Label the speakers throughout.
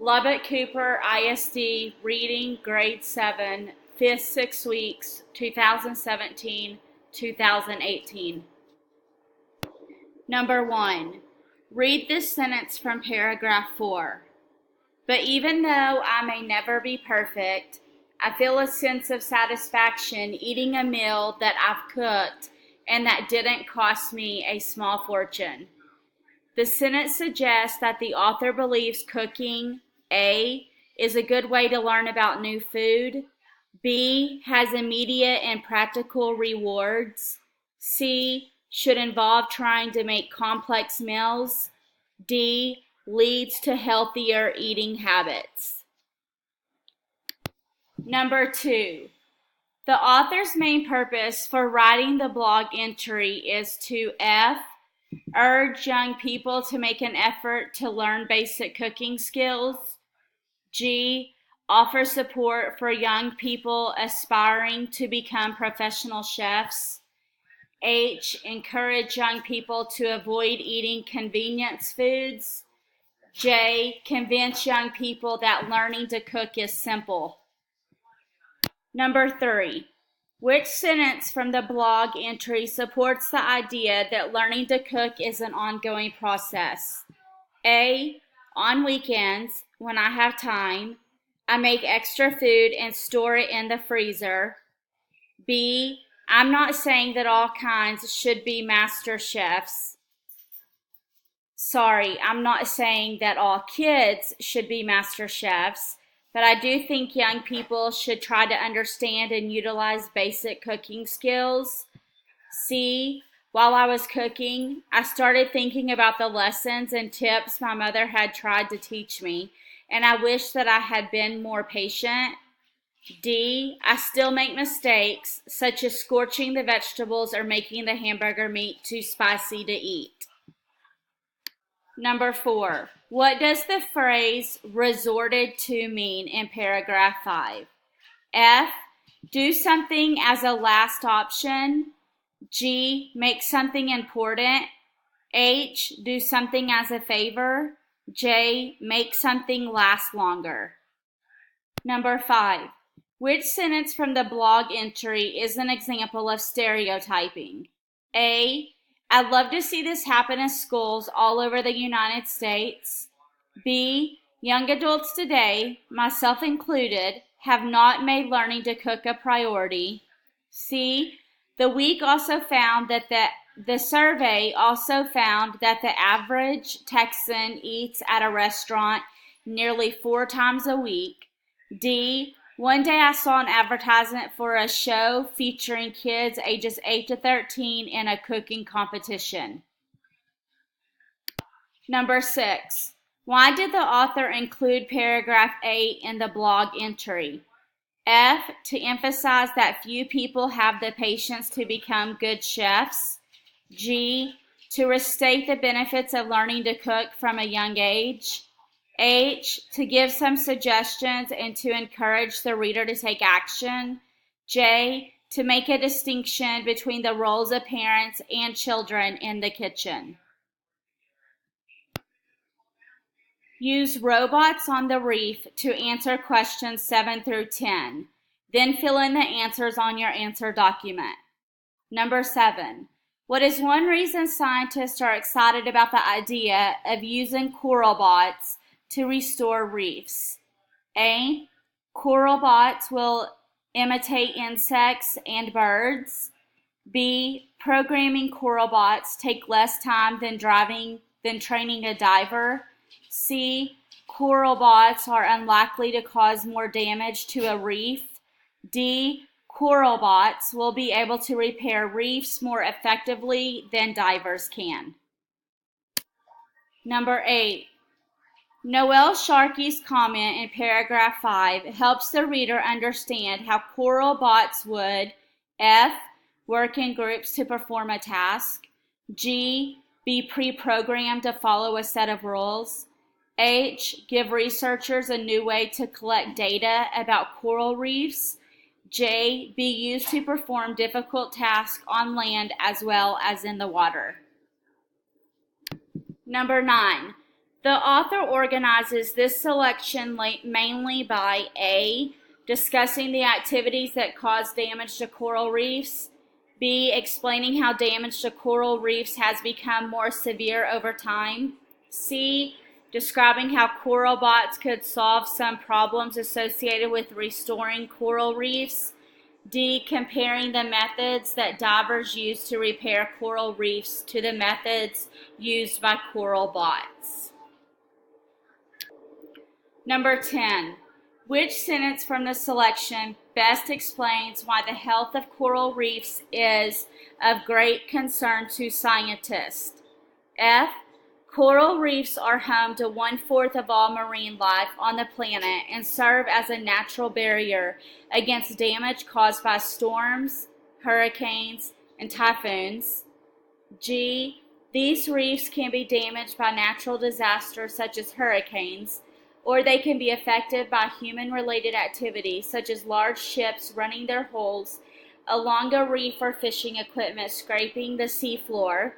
Speaker 1: Lubbock Cooper ISD Reading Grade 7, 5th 6 weeks, 2017-2018. Number 1. Read this sentence from paragraph 4. But even though I may never be perfect, I feel a sense of satisfaction eating a meal that I've cooked and that didn't cost me a small fortune. The sentence suggests that the author believes cooking, A, is a good way to learn about new food, B, has immediate and practical rewards, C, should involve trying to make complex meals, D, leads to healthier eating habits. Number 2. The author's main purpose for writing the blog entry is to F, urge young people to make an effort to learn basic cooking skills, G, offer support for young people aspiring to become professional chefs, H, encourage young people to avoid eating convenience foods, J, convince young people that learning to cook is simple. Number 3. Which sentence from the blog entry supports the idea that learning to cook is an ongoing process? A, on weekends, when I have time, I make extra food and store it in the freezer. B, I'm not saying that all kinds should be master chefs. Sorry, I'm not saying that all kids should be master chefs, but I do think young people should try to understand and utilize basic cooking skills. C, while I was cooking, I started thinking about the lessons and tips my mother had tried to teach me, and I wish that I had been more patient. D, I still make mistakes, such as scorching the vegetables or making the hamburger meat too spicy to eat. Number 4. What does the phrase resorted to mean in paragraph 5? F, do something as a last option. G, make something important. H, do something as a favor. J, make something last longer. Number 5. Which sentence from the blog entry is an example of stereotyping? A, I'd love to see this happen in schools all over the United States. B, young adults today, myself included, have not made learning to cook a priority. C, the week also found that the survey also found that the average Texan eats at a restaurant nearly 4 times a week. D, one day I saw an advertisement for a show featuring kids ages 8 to 13 in a cooking competition. Number 6. Why did the author include paragraph 8 in the blog entry? F, to emphasize that few people have the patience to become good chefs. G, to restate the benefits of learning to cook from a young age. H, to give some suggestions and to encourage the reader to take action. J, to make a distinction between the roles of parents and children in the kitchen. Use robots on the reef to answer questions 7 through 10. Then fill in the answers on your answer document. Number 7. What is one reason scientists are excited about the idea of using coral bots to restore reefs? A, coral bots will imitate insects and birds. B, programming coral bots take less time than training a diver. C, coral bots are unlikely to cause more damage to a reef. D, coral bots will be able to repair reefs more effectively than divers can. Number 8. Noel Sharkey's comment in paragraph 5 helps the reader understand how coral bots would F, work in groups to perform a task, G, be pre-programmed to follow a set of rules, H, give researchers a new way to collect data about coral reefs, J, be used to perform difficult tasks on land as well as in the water. Number 9. The author organizes this selection mainly by A, discussing the activities that cause damage to coral reefs, B, explaining how damage to coral reefs has become more severe over time, C, describing how coral bots could solve some problems associated with restoring coral reefs, D, comparing the methods that divers use to repair coral reefs to the methods used by coral bots. Number 10. Which sentence from the selection best explains why the health of coral reefs is of great concern to scientists? F. Coral reefs are home to 1/4 of all marine life on the planet and serve as a natural barrier against damage caused by storms, hurricanes, and typhoons. G. These reefs can be damaged by natural disasters such as hurricanes, or they can be affected by human-related activities such as large ships running their hulls along a reef or fishing equipment scraping the seafloor.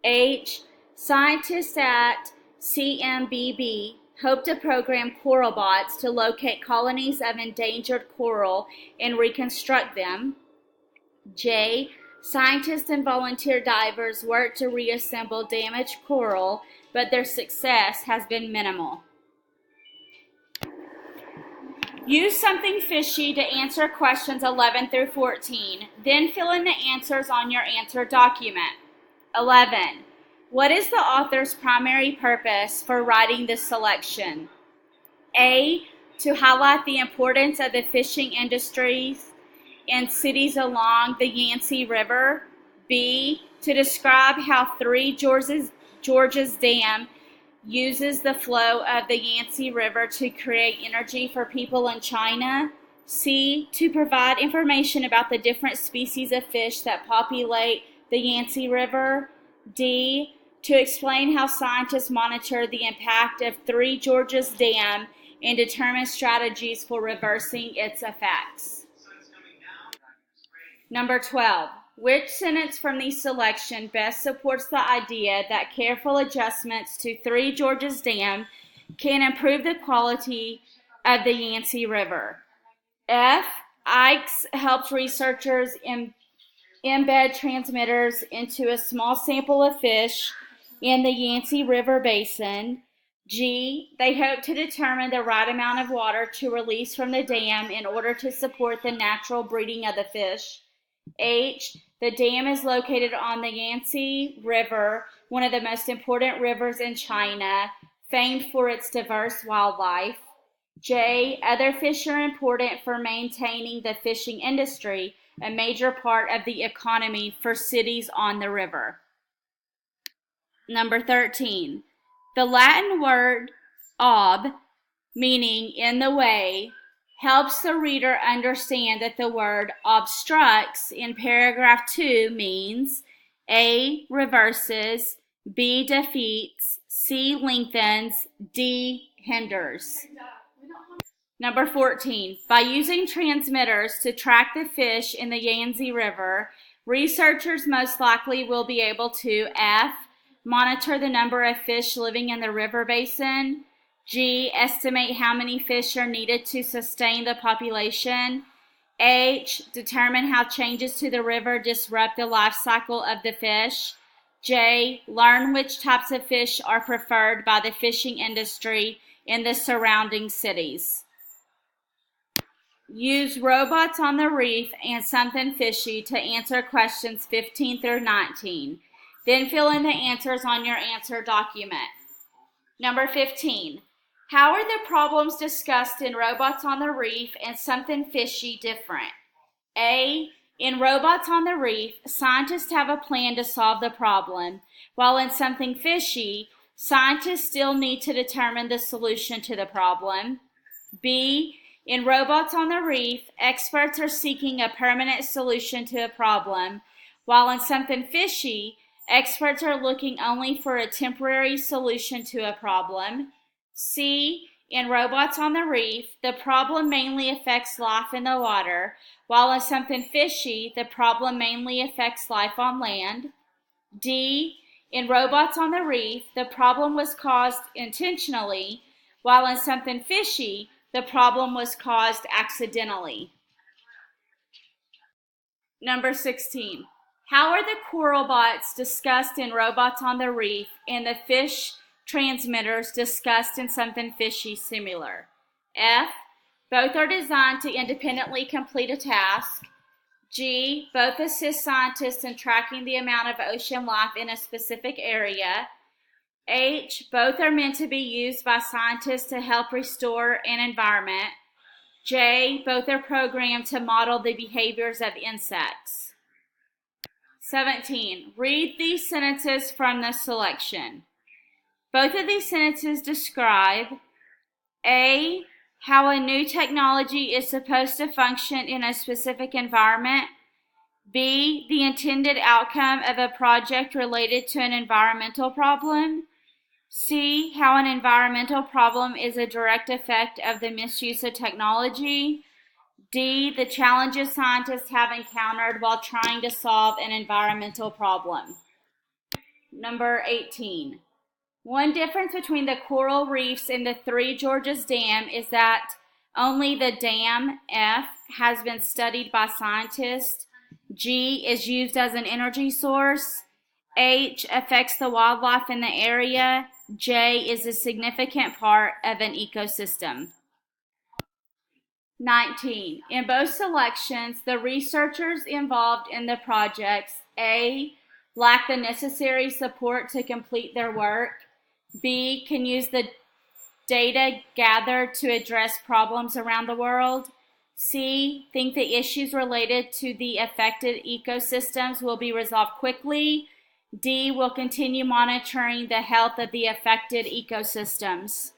Speaker 1: H. Scientists at CMBB hope to program coral bots to locate colonies of endangered coral and reconstruct them. J. Scientists and volunteer divers work to reassemble damaged coral, but their success has been minimal. Use something fishy to answer questions 11 through 14. Then fill in the answers on your answer document. 11. What is the author's primary purpose for writing this selection? A. To highlight the importance of the fishing industries in cities along the Yangtze River. B. To describe how Three Gorges Dam uses the flow of the Yangtze River to create energy for people in China. C. To provide information about the different species of fish that populate the Yangtze River. D. To explain how scientists monitor the impact of Three Gorges Dam and determine strategies for reversing its effects. Number 12. Which sentence from the selection best supports the idea that careful adjustments to Three Gorges Dam can improve the quality of the Yangtze River? F. ICE helps researchers embed transmitters into a small sample of fish in the Yangtze River basin. G. They hope to determine the right amount of water to release from the dam in order to support the natural breeding of the fish. H. The dam is located on the Yangtze River, one of the most important rivers in China, famed for its diverse wildlife. J. Other fish are important for maintaining the fishing industry, a major part of the economy for cities on the river. Number 13. The Latin word ob, meaning in the way, helps the reader understand that the word obstructs in paragraph 2 means A. reverses, B. defeats, C. lengthens, D. hinders. Number 14. By using transmitters to track the fish in the Yangtze River, researchers most likely will be able to F. monitor the number of fish living in the river basin, G. estimate how many fish are needed to sustain the population, H. determine how changes to the river disrupt the life cycle of the fish, J. learn which types of fish are preferred by the fishing industry in the surrounding cities. Use robots on the reef and something fishy to answer questions 15 through 19. Then fill in the answers on your answer document. Number 15. How are the problems discussed in Robots on the Reef and Something Fishy different? A. In Robots on the Reef, scientists have a plan to solve the problem, while in Something Fishy, scientists still need to determine the solution to the problem. B. In Robots on the Reef, experts are seeking a permanent solution to a problem, while in Something Fishy, experts are looking only for a temporary solution to a problem. C. In Robots on the Reef, the problem mainly affects life in the water, while in Something Fishy, the problem mainly affects life on land. D. In Robots on the Reef, the problem was caused intentionally, while in Something Fishy, the problem was caused accidentally. Number 16. How are the coral bots discussed in Robots on the Reef and the fish transmitters discussed in Something Fishy similar? F. Both are designed to independently complete a task. G. Both assist scientists in tracking the amount of ocean life in a specific area. H. Both are meant to be used by scientists to help restore an environment. J. Both are programmed to model the behaviors of insects. 17. Read these sentences from the selection. Both of these sentences describe A. How a new technology is supposed to function in a specific environment. B. The intended outcome of a project related to an environmental problem. C. How an environmental problem is a direct effect of the misuse of technology. D. The challenges scientists have encountered while trying to solve an environmental problem. Number 18. One difference between the coral reefs and the Three Gorges Dam is that only the dam, F, has been studied by scientists. G is used as an energy source. H affects the wildlife in the area. J is a significant part of an ecosystem. 19. In both selections, the researchers involved in the projects A. lack the necessary support to complete their work. B. Can use the data gathered to address problems around the world. C. Think the issues related to the affected ecosystems will be resolved quickly. D. Will continue monitoring the health of the affected ecosystems.